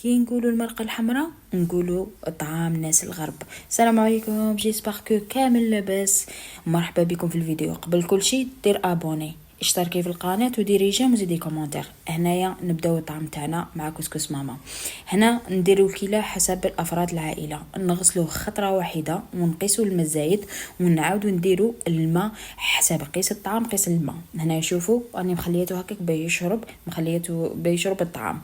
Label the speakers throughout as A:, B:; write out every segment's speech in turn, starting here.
A: كي نقولوا المرقه الحمراء نقولوا طعام ناس الغرب. السلام عليكم، جيسبر كو كامل لاباس. مرحبا بكم في الفيديو. قبل كل شيء دير ابوني، اشتركي في القناه وديري جيم وزيدي كومونتير. هنايا نبداو الطعام تاعنا مع كسكس ماما. هنا نديرو الكيلة حسب الافراد العائله، نغسلوه خطره واحده ونقيسو الماء الزايد ونعاودو نديرو الماء حسب قيس الطعام قيس الماء. هنا شوفوا راني مخليته هكاك باش يشرب، مخليته باش يشرب الطعام.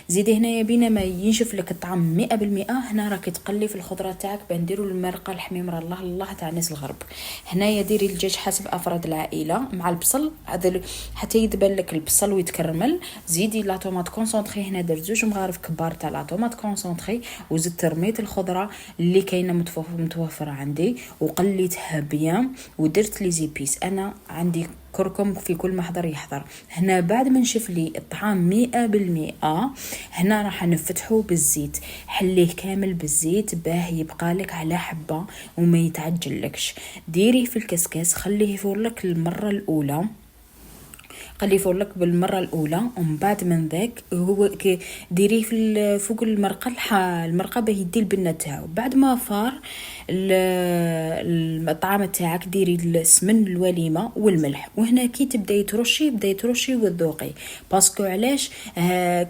A: زيدي هنايا بينا ما ينشف لك الطعام 100%. هنا راكي تقلي في الخضره تاعك بنديرو المرقه الحميمره الله تاع ناس الغرب. هنايا ديري الدجاج حسب افراد العائله مع البصل هذا حتى يدبل لك البصل ويتكرمل. زيدي لا طوماط كونسونطري، هنا درت 2 مغارف كبار تاع لا طوماط كونسونطري، وزدت رميت الخضره اللي كاينه متوفره عندي وقليتها بيان ودرت لي زيبيس. انا عندي كركم في كل محضر يحضر. هنا بعد ما نشف لي الطعام 100%، هنا راح نفتحه بالزيت، حليه كامل بالزيت باه يبقى لك على حبه وما يتعجلكش. ديري في الكسكس خليه يفور لك المره الاولى، خليه يفور لك بالمره الاولى، ومن بعد من ذاك هو ديريه في فوق المرقه المرقه باه يدي البنه تاعو. بعد ما فار الطعام تاعك ديري السمن الوليمه والملح، وهنا كي تبدا يترشي وذوقي باسكو علاش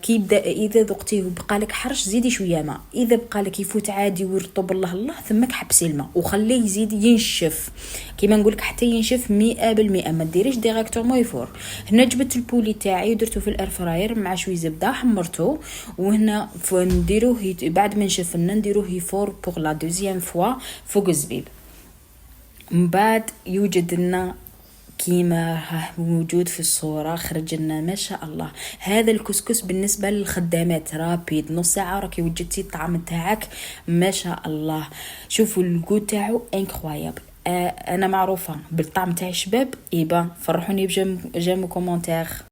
A: كي يبدا اذا ذقتيه وبقى لك حرش زيدي شويه ماء، اذا بقى لك يفوت عادي ويرطب الله ثمك حبسي الماء وخليه يزيد ينشف كيما نقول لك حتى ينشف 100%. ما ديريش ديريكتومون يفور. هنا جبت البولي تاعي ودرته في الار فراير مع شويه زبده حمرته، وهنا نديروه بعد ما نشف نديروه يفور بوغ لا دوزيام فوا فوق الزبيب. من بعد يوجد لنا كيما موجود في الصورة خرج لنا ما شاء الله. هذا الكسكس بالنسبة للخدامات رابيد، نص ساعة راكي وجدتي الطعام تاعك ما شاء الله. شوفوا الجو تاعو انكرويابل. انا معروفة بالطعم تاع الشباب، فرحوني بجيم وكومونتير.